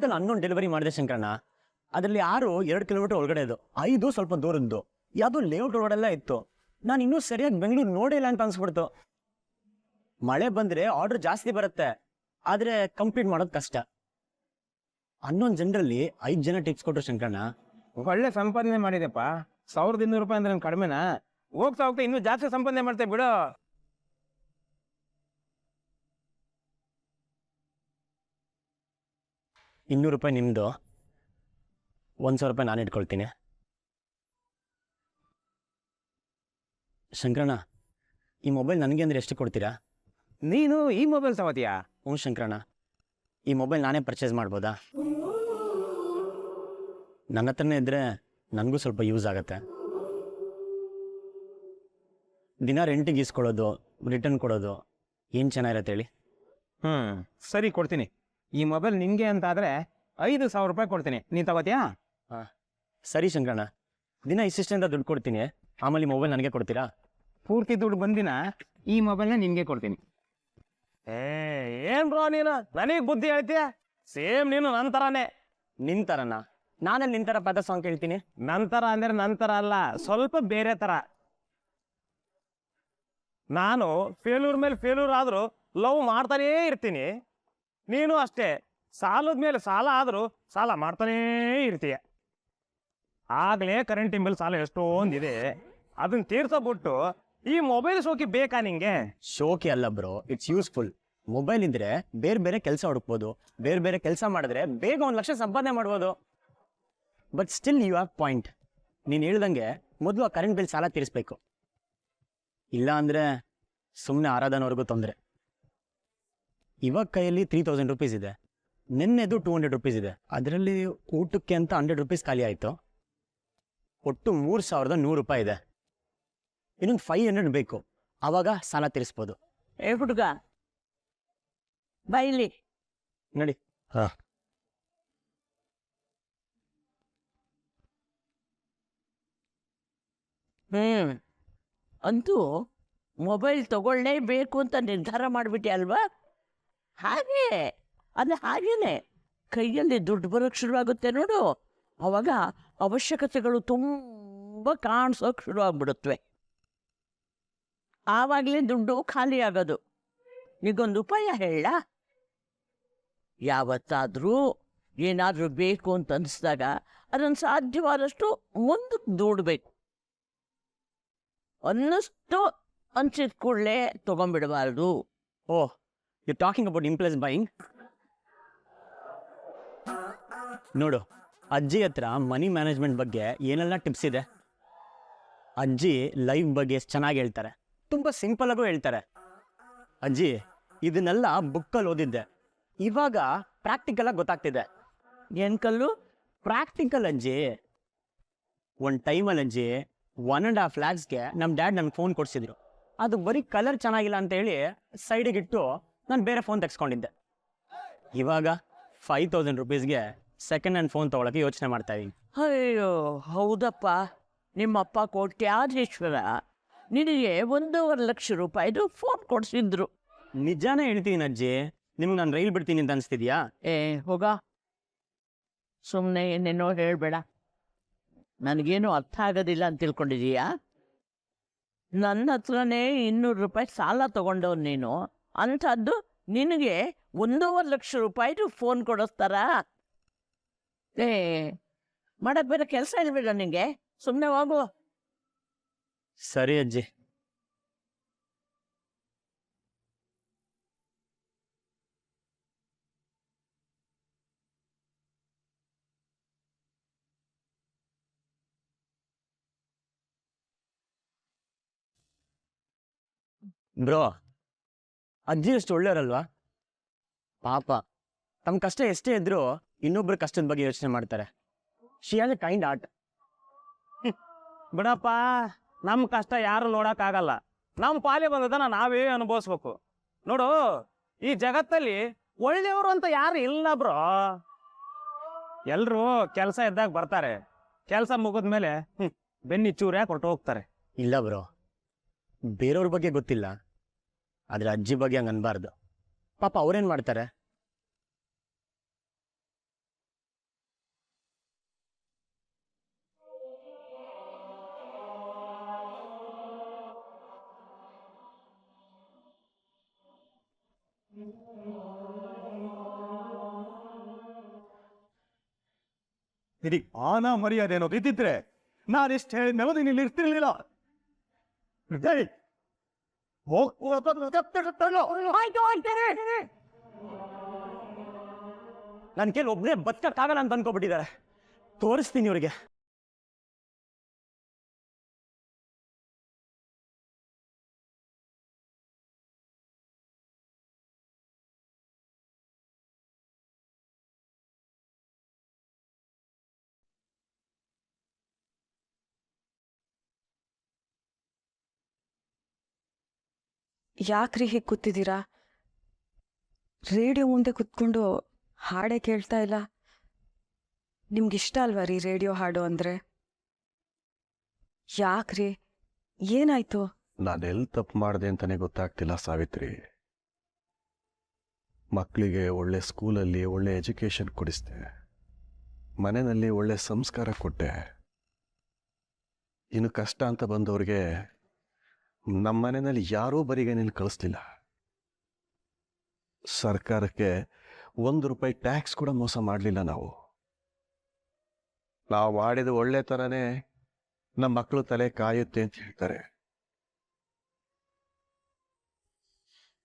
Total 11 delivery ಮಾಡಿದೆ ಶಂಕರಣ್ಣ. ಅದರಲ್ಲಿ 6 2 kilometre ಒಳಗಡೆ ಇದು, 5 ಸ್ವಲ್ಪ ದೂರದ್ದು. ಯಾವುದೋ ಲೇಔಟ್ ಒಳಗಡೆಲ್ಲ ಇತ್ತು. ನಾನು ಇನ್ನೂ ಸರಿಯಾಗಿ ಬೆಂಗಳೂರು ನೋಡಿಲ್ಲ ಅಂತ ಅನ್ಸ್ಬಿಡ್ತು. ಮಳೆ ಬಂದ್ರೆ ಆರ್ಡರ್ ಜಾಸ್ತಿ ಬರುತ್ತೆ, ಆದ್ರೆ ಕಂಪ್ಲೀಟ್ ಮಾಡೋದು ಕಷ್ಟ. 11 ಜನರಲ್ಲಿ 5 ಜನ ಟಿಪ್ಸ್ ಕೊಟ್ಟರು ಶಂಕರಣ್ಣ. ಒಳ್ಳೆ ಸಂಪಾದನೆ ಮಾಡಿದೆಪ್ಪ. 1200 ರೂಪಾಯಿ ಅಂದ್ರೆ ಕಡಿಮೆನಾ? ಹೋಗ್ತಾ ಹೋಗ್ತಾ ಇನ್ನೂ ಜಾಸ್ತಿ ಸಂಪಾದನೆ ಮಾಡ್ತೇವೆ ಬಿಡು. ₹200 ನಿಮ್ದು, 1,000 ರೂಪಾಯಿ ನಾನು ಇಟ್ಕೊಳ್ತೀನಿ. ಶಂಕರಣ್ಣ, ಈ ಮೊಬೈಲ್ ನನಗೆ ಅಂದ್ರೆ ಎಷ್ಟು ಕೊಡ್ತೀರಾ? ನೀನು ಈ ಮೊಬೈಲ್ ತಗೋತೀಯಾ? ಹ್ಞೂ ಶಂಕರಣ್ಣ, ಈ ಮೊಬೈಲ್ ನಾನೇ ಪರ್ಚೇಸ್ ಮಾಡ್ಬೋದಾ? ನನ್ನ ಹತ್ರನೇ ಇದ್ದರೆ ನನಗೂ ಸ್ವಲ್ಪ ಯೂಸ್ ಆಗುತ್ತೆ. ದಿನ ರೆಂಟಿಗೆ ಇಸ್ಕೊಳ್ಳೋದು, ರಿಟರ್ನ್ ಕೊಡೋದು ಏನು ಚೆನ್ನಾಗಿರತ್ತೆ ಹೇಳಿ? ಸರಿ, ಕೊಡ್ತೀನಿ. ಈ ಮೊಬೈಲ್ ನಿಂಗೆ ಅಂತ ಆದರೆ 5,000 ರೂಪಾಯಿ ಕೊಡ್ತೀನಿ. ನೀನು ತಗೋತೀಯಾ? ಹಾಂ ಸರಿ ಶಂಕರಣ್ಣ, ದಿನ ಇಷ್ಟಿಷ್ಟೆಂತ ದುಡ್ಡು ಕೊಡ್ತೀನಿ, ಆಮೇಲೆ ಈ ಮೊಬೈಲ್ ನನಗೆ ಕೊಡ್ತೀರಾ? ಪೂರ್ತಿ ದುಡ್ಡು ಬಂದಿನ ಈ ಮೊಬೈಲ್ನ ನಿನಗೆ ಕೊಡ್ತೀನಿ. ಏನ್ ಬ್ರೋ ನೀನು ನನಗೆ ಬುದ್ಧಿ ಹೇಳ್ತೀಯ? ಸೇಮ್ ನೀನು ನನ್ನ ಥರನೇ. ನಿನ್ನ ಥರನಾ? ನಾನಲ್ಲಿ ನಿನ್ನ ಥರ ಪದ ಸಾಂಗ್ ಕೇಳ್ತೀನಿ. ನಂತರ ಅಂದರೆ ನಂತರ ಅಲ್ಲ, ಸ್ವಲ್ಪ ಬೇರೆ ಥರ. ನಾನು ಫೇಲ್ಯೂರ್ ಮೇಲೆ ಫೇಲ್ಯೂರ್ ಆದರೂ ಲವ್ ಮಾಡ್ತಾನೇ ಇರ್ತೀನಿ. ನೀನು ಅಷ್ಟೇ, ಸಾಲದ ಮೇಲೆ ಸಾಲ ಆದರೂ ಸಾಲ ಮಾಡ್ತಾನೇ ಇರ್ತೀಯ. ಆಗಲೇ ಕರೆಂಟಿನ ಬಿಲ್ ಸಾಲ ಎಷ್ಟೊಂದಿದೆ, ಅದನ್ನ ತೀರ್ಸೋಬಿಟ್ಟು ಈ ಮೊಬೈಲ್ ಶೋಕಿ ಬೇಕಾ ನಿಂಗೆ? ಶೋಕಿ ಅಲ್ಲ ಬ್ರೋ, ಇಟ್ಸ್ ಯೂಸ್ಫುಲ್. ಮೊಬೈಲ್ ಇದ್ರೆ ಬೇರೆ ಬೇರೆ ಕೆಲಸ ಹುಡುಕ್ಬೋದು, ಬೇರೆ ಬೇರೆ ಕೆಲಸ ಮಾಡಿದ್ರೆ ಬೇಗ 1 ಲಕ್ಷ ಸಂಪಾದನೆ ಮಾಡ್ಬೋದು. But still you have point. ನೀನು ಹೇಳ್ದಂಗೆ ಮೊದಲು ಆ ಕರೆಂಟ್ ಬಿಲ್ ಸಾಲ ತೀರಿಸ್ಬೇಕು, ಇಲ್ಲ ಅಂದರೆ ಸುಮ್ಮನೆ ಆರಾಧನವರೆಗೂ ತೊಂದರೆ. ಇವಾಗ ಕೈಯಲ್ಲಿ 3,000 ರೂಪೀಸ್ ಇದೆ, ನಿನ್ನೆದು 200 ರೂಪೀಸ್ ಇದೆ. ಅದರಲ್ಲಿ ಊಟಕ್ಕೆ ಅಂತ 100 ರೂಪೀಸ್ ಖಾಲಿ ಆಯಿತು. ಒಟ್ಟು 3,100 ರೂಪಾಯಿ ಇದೆ. ಇನ್ನೊಂದು 500 ಬೇಕು, ಆವಾಗ ಸಾಲ ತೀರಿಸ್ಬೋದು. ಹುಡುಗ ಬೈಲಿ ನೋಡಿ. ಹಾಂ ಅಂತೂ ಮೊಬೈಲ್ ತಗೊಳ್ಳೇಬೇಕು ಅಂತ ನಿರ್ಧಾರ ಮಾಡಿಬಿಟ್ಟೆ ಅಲ್ವಾ? ಹಾಗೆ ಅದು ಹಾಗೇನೆ, ಕೈಯಲ್ಲಿ ದುಡ್ಡು ಬರೋಕ್ಕೆ ಶುರುವಾಗುತ್ತೆ ನೋಡು, ಆವಾಗ ಅವಶ್ಯಕತೆಗಳು ತುಂಬ ಕಾಣಿಸೋಕೆ ಶುರು ಆಗ್ಬಿಡುತ್ತವೆ. ಆವಾಗಲೇ ದುಡ್ಡು ಖಾಲಿ ಆಗೋದು. ಈಗೊಂದು ಉಪಾಯ ಹೇಳ. ಯಾವತ್ತಾದರೂ ಏನಾದರೂ ಬೇಕು ಅಂತ ಅನಿಸಿದಾಗ ಅದನ್ನು ಸಾಧ್ಯವಾದಷ್ಟು ಮುಂದಕ್ಕೆ ದೂಡಬೇಕು. ಅನ್ನಿಸ್ತು ಅನ್ಸಿದ ಕೂಡಲೇ ತೊಗೊಂಡ್ಬಿಡಬಾರ್ದು. Oh, you talking about impulse buying. ನೋಡು, ಅಜ್ಜಿ ಹತ್ರ ಮನಿ ಮ್ಯಾನೇಜ್ಮೆಂಟ್ ಬಗ್ಗೆ ಏನೆಲ್ಲ ಟಿಪ್ಸ್ ಇದೆ. ಅಜ್ಜಿ ಲೈಫ್ ಬಗ್ಗೆ ಎಷ್ಟು ಚೆನ್ನಾಗಿ ಹೇಳ್ತಾರೆ, ತುಂಬ ಸಿಂಪಲಾಗೂ ಹೇಳ್ತಾರೆ. ಅಜ್ಜಿ, ಇದನ್ನೆಲ್ಲ ಬುಕ್ಕಲ್ಲಿ ಓದಿದ್ದೆ, ಇವಾಗ ಪ್ರಾಕ್ಟಿಕಲಾಗಿ ಗೊತ್ತಾಗ್ತಿದೆ. ಏನು ಕಲ್ಲು? ಪ್ರಾಕ್ಟಿಕಲ್ ಅಜ್ಜಿ. ಒಂದು ಟೈಮಲ್ಲಿ ಅಜ್ಜಿ 1.5 lakhsಗೆ ನಮ್ಮ ಡ್ಯಾಡ್ ನನಗೆ ಫೋನ್ ಕೊಡಿಸಿದ್ರು. ಅದು ಬರೀ ಕಲರ್ ಚೆನ್ನಾಗಿಲ್ಲ ಅಂತ ಹೇಳಿ ಸೈಡಿಗಿಟ್ಟು ನಾನು ಬೇರೆ ಫೋನ್ ತೆಗೆಸ್ಕೊಂಡಿದ್ದೆ. ಇವಾಗ 5,000 ರೂಪೀಸ್ಗೆ ಸೆಕೆಂಡ್ ಹ್ಯಾಂಡ್ ಫೋನ್ ತೊಗೊಳಕ್ಕೆ ಯೋಚನೆ ಮಾಡ್ತಾ ಇದ್ದೀನಿ. ಅಯ್ಯೋ ಹೌದಪ್ಪ, ನಿಮ್ಮಪ್ಪ ಕೋಟ್ಯಾಧೀಶ್ವರ ನಿನಗೆ 1.5 ಲಕ್ಷ ರೂಪಾಯಿದು ಫೋನ್ ಕೊಡಿಸಿದ್ರು. ನಿಜಾನೇ ಹೇಳ್ತೀನಿ ಅಜ್ಜಿ, ನಿಮ್ಗೆ ನಾನು ರೈಲ್ ಬಿಡ್ತೀನಿ ಅಂತ ಅನಿಸ್ತಿದ್ಯಾ? ಹೋಗ, ಸುಮ್ಮನೆ ಏನೇನೋ ಹೇಳಬೇಡ. ನನಗೇನು ಅರ್ಥ ಆಗೋದಿಲ್ಲ ಅಂತ ತಿಳ್ಕೊಂಡಿದೀಯಾ? ನನ್ನ ಹತ್ರನೇ 200 ರೂಪಾಯಿ ಸಾಲ ತೊಗೊಂಡವ್ನು ನೀನು, ಅಂಥದ್ದು ನಿನಗೆ 1.5 ಲಕ್ಷ ರೂಪಾಯಿದು ಫೋನ್ ಕೊಡಿಸ್ತಾರಾ? ಮಾಡಕ್ಕೆ ಬೇರೆ ಕೆಲಸ ಇಲ್ಬೇಡ ನಿನಗೆ, ಸುಮ್ಮನೆ ಹೋಗು. ಸರಿ ಅಜ್ಜಿ. ಬ್ರೋ, ಅಜ್ಜಿ ಎಷ್ಟು ಒಳ್ಳೆಯವರಲ್ವಾ? ಪಾಪ ತಮ್ಮ ಕಷ್ಟ ಎಷ್ಟೇ ಇದ್ರೂ ಇನ್ನೊಬ್ಬರ ಕಷ್ಟದ ಬಗ್ಗೆ ಯೋಚನೆ ಮಾಡ್ತಾರೆ. She has A kind heart. ಬಿಡಪ್ಪ, ನಮ್ಮ ಕಷ್ಟ ಯಾರು ನೋಡೋಕ್ಕಾಗಲ್ಲ. ನಮ್ಮ ಪಾಲಿ ಬಂದದನ್ನ ನಾವೇ ಅನುಭವಿಸ್ಬೇಕು. ನೋಡು, ಈ ಜಗತ್ತಲ್ಲಿ ಒಳ್ಳೆಯವರು ಅಂತ ಯಾರು ಇಲ್ಲ ಬ್ರೋ. ಎಲ್ಲರೂ ಕೆಲಸ ಇದ್ದಾಗ ಬರ್ತಾರೆ, ಕೆಲಸ ಮುಗಿದ್ಮೇಲೆ ಬೆನ್ನಿ ಚೂರ್ಯಾಕೆ ಹೊರಟು ಹೋಗ್ತಾರೆ. ಇಲ್ಲ ಬ್ರೋ, ಬೇರೆಯವ್ರ ಬಗ್ಗೆ ಗೊತ್ತಿಲ್ಲ, ಆದರೆ ಅಜ್ಜಿ ಬಗ್ಗೆ ಹಂಗೆ ಅನ್ಬಾರ್ದು. ಪಾಪ ಅವ್ರೇನು ಮಾಡ್ತಾರೆ? ನಿನಗೆ ಆನ ಮರ್ಯಾದೆ ಅನ್ನೋದು ಇದ್ದಿದ್ರೆ ನಾನೆಷ್ಟು ಹೇಳಿದ್ಮೇಲೆ ನೀನು ಇಲ್ಲಿ ಇರ್ತಿರ್ಲಿಲ್ಲ. ಏಯ್, ನನ್ನ ಕೇಳಿ ಒಬ್ಬನೇ ಬದುಕಕ್ಕಾಗಲ್ಲ ಅಂತ ಅನ್ಕೋಬಿಟ್ಟಿದ್ದಾರೆ. ತೋರಿಸ್ತೀನಿ ಇವ್ರಿಗೆ. ಯಾಕ್ರಿ ಹೀಗೆ ಕೂತಿದ್ದೀರಾ? ರೇಡಿಯೋ ಮುಂದೆ ಕುತ್ಕೊಂಡು ಹಾಡೇ ಕೇಳ್ತಾ ಇಲ್ಲ. ನಿಮ್ಗಿಷ್ಟ ಅಲ್ವಾ ರೀ ರೇಡಿಯೋ ಹಾಡು ಅಂದರೆ? ಯಾಕ್ರಿ, ಏನಾಯ್ತು? ನಾನೆಲ್ಲಿ ತಪ್ಪು ಮಾಡಿದೆ ಅಂತಲೇ ಗೊತ್ತಾಗ್ತಿಲ್ಲ ಸಾವಿತ್ರಿ. ಮಕ್ಕಳಿಗೆ ಒಳ್ಳೆ ಸ್ಕೂಲಲ್ಲಿ ಒಳ್ಳೆ ಎಜುಕೇಷನ್ ಕೊಡಿಸ್ದೆ, ಮನೆಯಲ್ಲಿ ಒಳ್ಳೆ ಸಂಸ್ಕಾರ ಕೊಟ್ಟೆ. ಇನ್ನು ಕಷ್ಟ ಅಂತ ಬಂದವ್ರಿಗೆ ನಮ್ಮ ಮನೆಯಲ್ಲಿ ಯಾರೂ ಬರಿಗೆ ನೀನು ಕಳಿಸ್ಲಿಲ್ಲ. ಸರ್ಕಾರಕ್ಕೆ ₹1 ಟ್ಯಾಕ್ಸ್ ಕೂಡ ಮೋಸ ಮಾಡಲಿಲ್ಲ. ನಾವು ಮಾಡಿದ ಒಳ್ಳೆ ಥರನೇ ನಮ್ಮ ಮಕ್ಕಳು ತಲೆ ಕಾಯುತ್ತೆ ಅಂತ ಹೇಳ್ತಾರೆ.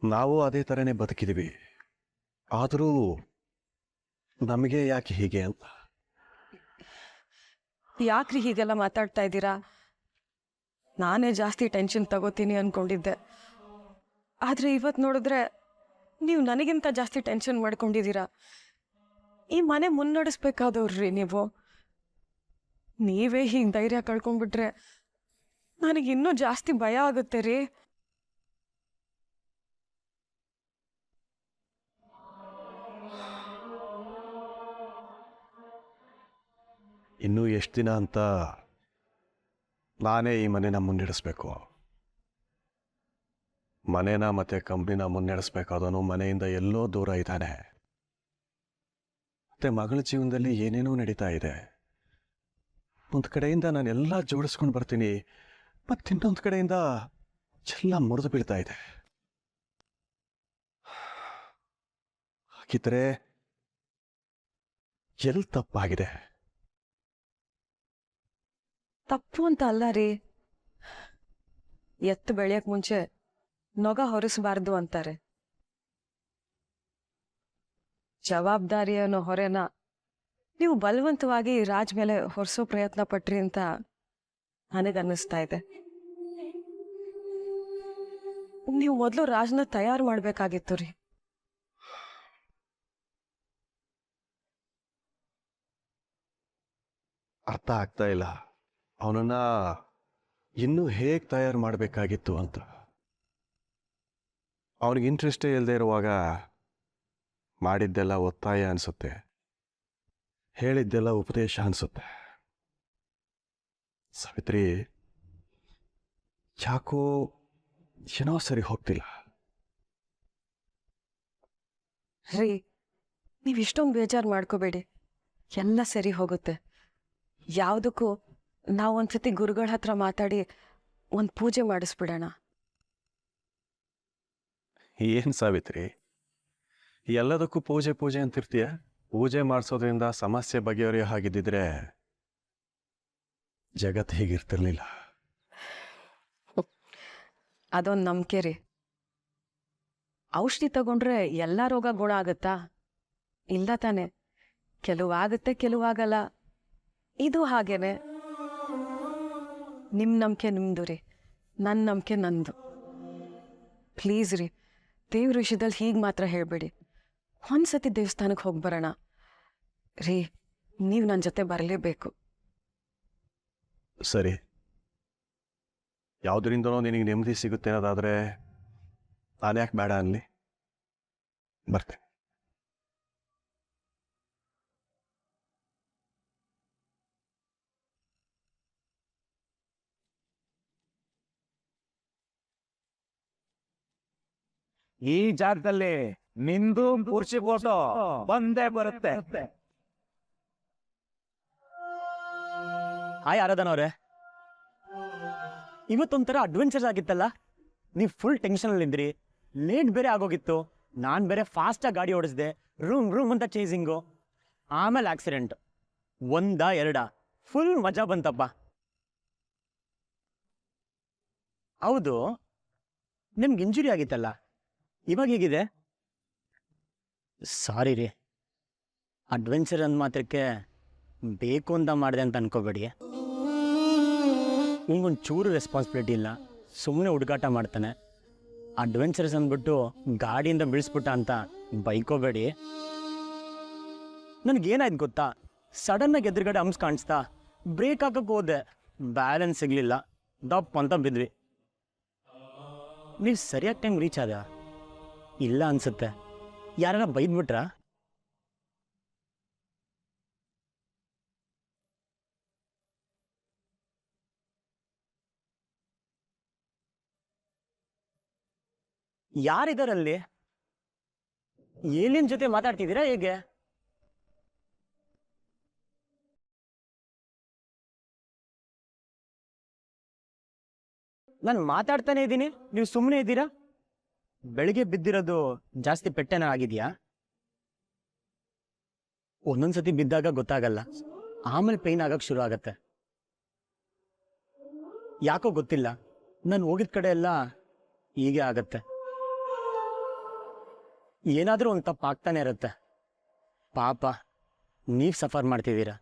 ನಾವು ಅದೇ ಥರನೇ ಬದುಕಿದ್ವಿ. ಆದರೂ ನಮಗೆ ಯಾಕೆ ಹೀಗೆ ಅಂತ. ಯಾಕ್ರಿ ಹೀಗೆಲ್ಲ ಮಾತಾಡ್ತಾ ಇದ್ದೀರಾ? ನಾನೇ ಜಾಸ್ತಿ ಟೆನ್ಷನ್ ತಗೋತೀನಿ ಅಂದ್ಕೊಂಡಿದ್ದೆ. ಆದರೆ ಇವತ್ತು ನೋಡಿದ್ರೆ ನೀವು ನನಗಿಂತ ಜಾಸ್ತಿ ಟೆನ್ಷನ್ ಮಾಡ್ಕೊಂಡಿದ್ದೀರಾ. ಈ ಮನೆ ಮುನ್ನಡೆಸ್ಬೇಕಾದವ್ರಿ ನೀವು. ನೀವೇ ಹೀಗೆ ಧೈರ್ಯ ಕಳ್ಕೊಂಡ್ಬಿಟ್ರೆ ನನಗಿನ್ನೂ ಜಾಸ್ತಿ ಭಯ ಆಗುತ್ತೆ ರೀ. ಇನ್ನೂ ಎಷ್ಟು ದಿನ ಅಂತ ನಾನೇ ಈ ಮನೆನ ಮುನ್ನಡೆಸ್ಬೇಕು? ಮನೇನ ಮತ್ತೆ ಕಂಪ್ನಿನ ಮುನ್ನಡೆಸ್ಬೇಕಾದವನು ಮನೆಯಿಂದ ಎಲ್ಲೋ ದೂರ ಇದ್ದಾನೆ. ಮತ್ತೆ ಮಗಳ ಜೀವನದಲ್ಲಿ ಏನೇನೋ ನಡೀತಾ ಇದೆ. ಒಂದು ಕಡೆಯಿಂದ ನಾನೆಲ್ಲ ಜೋಡಿಸ್ಕೊಂಡು ಬರ್ತೀನಿ, ಮತ್ತಿನ್ನೊಂದು ಕಡೆಯಿಂದ ಎಲ್ಲ ಮುರಿದು ಬೀಳ್ತಾ ಇದೆ. ಹಾಗಿದ್ರೆ ಎಲ್ಲಿ ತಪ್ಪಾಗಿದೆ? ತಪ್ಪು ಅಂತ ಅಲ್ಲ ರೀ. ಎತ್ತು ಬೆಳೆಯಕ್ ಮುಂಚೆ ನೊಗ ಹೊರಿಸಬಾರ್ದು ಅಂತಾರೆ. ಜವಾಬ್ದಾರಿ ಅನ್ನೋ ಹೊರೆನ ನೀವು ಬಲವಂತವಾಗಿ ರಾಜ್ ಮೇಲೆ ಹೊರಿಸೋ ಪ್ರಯತ್ನ ಪಟ್ರಿ ಅಂತ ನನಗನ್ನಿಸ್ತಾ ಇದೆ. ನೀವು ಮೊದಲು ರಾಜ್ನ ತಯಾರು ಮಾಡ್ಬೇಕಾಗಿತ್ತು ರೀ. ಅರ್ಥ ಆಗ್ತಾ ಇಲ್ಲ ಅವನನ್ನ ಇನ್ನೂ ಹೇಗೆ ತಯಾರು ಮಾಡಬೇಕಾಗಿತ್ತು ಅಂತ. ಅವನಿಗೆ ಇಂಟ್ರೆಸ್ಟೇ ಇಲ್ಲದೆ ಇರುವಾಗ ಮಾಡಿದ್ದೆಲ್ಲ ಒತ್ತಾಯ ಅನಿಸುತ್ತೆ, ಹೇಳಿದ್ದೆಲ್ಲ ಉಪದೇಶ ಅನಿಸುತ್ತೆ. ಸಾವಿತ್ರಿ, ಯಾಕೋ ಏನೋ ಸರಿ ಹೋಗ್ತಿಲ್ಲ. ರೀ, ನೀವು ಇಷ್ಟೊಂದು ಬೇಜಾರು ಮಾಡ್ಕೋಬೇಡಿ, ಎಲ್ಲ ಸರಿ ಹೋಗುತ್ತೆ. ಯಾವುದಕ್ಕೂ ನಾವು ಒಂದ್ಸತಿ ಗುರುಗಳ ಹತ್ರ ಮಾತಾಡಿ ಒಂದು ಪೂಜೆ ಮಾಡಿಸ್ಬಿಡೋಣ. ಏನು ಸಾವಿತ್ರಿ, ಎಲ್ಲದಕ್ಕೂ ಪೂಜೆ ಪೂಜೆ ಅಂತಿರ್ತೀಯ? ಪೂಜೆ ಮಾಡಿಸೋದ್ರಿಂದ ಸಮಸ್ಯೆ ಬಗೆಹರಿಯೋ ಹಾಗಿದ್ದಿದ್ರೆ ಜಗತ್ತು ಹೀಗಿರ್ತಿರ್ಲಿಲ್ಲ. ಅದೊಂದು ನಂಬಿಕೆ ರೀ. ಔಷಧಿ ತಗೊಂಡ್ರೆ ಎಲ್ಲ ರೋಗ ಗುಣ ಆಗುತ್ತಾ? ಇಲ್ಲ ತಾನೆ. ಕೆಲವಾಗುತ್ತೆ, ಕೆಲವಾಗಲ್ಲ. ಇದು ಹಾಗೇನೆ. ನಿಮ್ಮ ನಂಬಿಕೆ ನಿಮ್ಮದು ರೀ, ನನ್ನ ನಂಬಿಕೆ ನಂದು. ಪ್ಲೀಸ್ ರೀ, ದೇವ್ರ ವಿಷಯದಲ್ಲಿ ಹೀಗೆ ಮಾತ್ರ ಹೇಳಬೇಡಿ. ಒಂದ್ಸತಿ ದೇವಸ್ಥಾನಕ್ಕೆ ಹೋಗಿ ಬರೋಣ ರೀ. ನೀವು ನನ್ನ ಜೊತೆ ಬರಲೇಬೇಕು. ಸರಿ, ಯಾವುದರಿಂದನೋ ನಿನಗೆ ನೆಮ್ಮದಿ ಸಿಗುತ್ತೆ ಅನ್ನೋದಾದರೆ ನಾನು ಯಾಕೆ ಬೇಡ ಅನ್ನಲಿ? ಬರ್ತೇನೆ. ಈ ಜಾಗದಲ್ಲಿ ನಿಂದು ಕುರ್ಚಿ ಫೋಟೋ ಬಂದೇ ಬರುತ್ತೆ. ಹಾಯ್ ಆರಾಧನ ಅವರೇ, ಇವತ್ತೊಂಥರ ಅಡ್ವೆಂಚರ್ಸ್ ಆಗಿತ್ತಲ್ಲ. ನೀವು ಫುಲ್ ಟೆನ್ಷನಲ್ಲಿದ್ರಿ, ಲೇಟ್ ಬೇರೆ ಆಗೋಗಿತ್ತು. ನಾನು ಬೇರೆ ಫಾಸ್ಟಾಗಿ ಗಾಡಿ ಓಡಿಸ್ದೆ, ರೂಮ್ ಅಂತ ಚೇಸಿಂಗು, ಆಮೇಲೆ ಆಕ್ಸಿಡೆಂಟ್. ಎರಡ ಫುಲ್ ಮಜಾ ಬಂತಪ್ಪ. ಹೌದು, ನಿಮ್ಗೆ ಇಂಜುರಿ ಆಗಿತ್ತಲ್ಲ, ಇವಾಗ ಹೇಗಿದೆ? ಸಾರಿ ರೀ, ಅಡ್ವೆಂಚರ್ ಅಂದ ಮಾತ್ರಕ್ಕೆ ಬೇಕು ಅಂತ ಮಾಡಿದೆ ಅಂತ ಅನ್ಕೋಬೇಡಿ. ನಿಮ್ಗೊಂದು ಚೂರು ರೆಸ್ಪಾನ್ಸಿಬಿಲಿಟಿ ಇಲ್ಲ, ಸುಮ್ಮನೆ ಹುಡುಗಾಟ ಮಾಡ್ತಾನೆ. ಅಡ್ವೆಂಚರ್ಸ್ ಅಂದ್ಬಿಟ್ಟು ಗಾಡಿಯಿಂದ ಬೀಳಿಸ್ಬಿಟ್ಟ ಅಂತ ಬೈಕೋಬೇಡಿ. ನನಗೇನಾಯ್ತು ಗೊತ್ತಾ, ಸಡನ್ನಾಗಿ ಎದುರುಗಡೆ ಹಂಸ್ ಕಾಣಿಸ್ತಾ ಬ್ರೇಕ್ ಹಾಕಕ್ಕೆ ಹೋದೆ, ಬ್ಯಾಲೆನ್ಸ್ ಸಿಗಲಿಲ್ಲ, ದಪ್ ಅಂತ ಬಿದ್ವಿ. ನೀವು ಸರಿಯಾದ ಟೈಮ್ ರೀಚ್ ಆದ? ಇಲ್ಲ ಅನ್ಸುತ್ತೆ. ಯಾರ ಬೈದ್ಬಿಟ್ರಾ? ಯಾರಿದಾರಲ್ಲಿ? ಏಲಿಯನ್ ಜೊತೆ ಮಾತಾಡ್ತಿದ್ದೀರಾ ಹೇಗೆ? ನಾನು ಮಾತಾಡ್ತಾನೆ ಇದ್ದೀನಿ, ನೀವು ಸುಮ್ಮನೆ ಇದ್ದೀರಾ? ಬೆಳಿಗ್ಗೆ ಬಿದ್ದಿರೋದು ಜಾಸ್ತಿ ಪೆಟ್ಟೆನ ಆಗಿದೆಯಾ? ಒಂದೊಂದ್ಸತಿ ಬಿದ್ದಾಗ ಗೊತ್ತಾಗಲ್ಲ, ಆಮೇಲೆ ಪೇಯ್ನ್ ಆಗಕ್ಕೆ ಶುರು ಆಗತ್ತೆ. ಯಾಕೋ ಗೊತ್ತಿಲ್ಲ, ನಾನು ಹೋಗಿದ ಕಡೆ ಎಲ್ಲ ಹೀಗೆ ಆಗತ್ತೆ. ಏನಾದರೂ ಒಂದು ತಪ್ಪು ಆಗ್ತಾನೆ ಇರುತ್ತೆ. ಪಾಪ, ನೀವು ಸಫರ್ ಮಾಡ್ತಿದ್ದೀರಾ.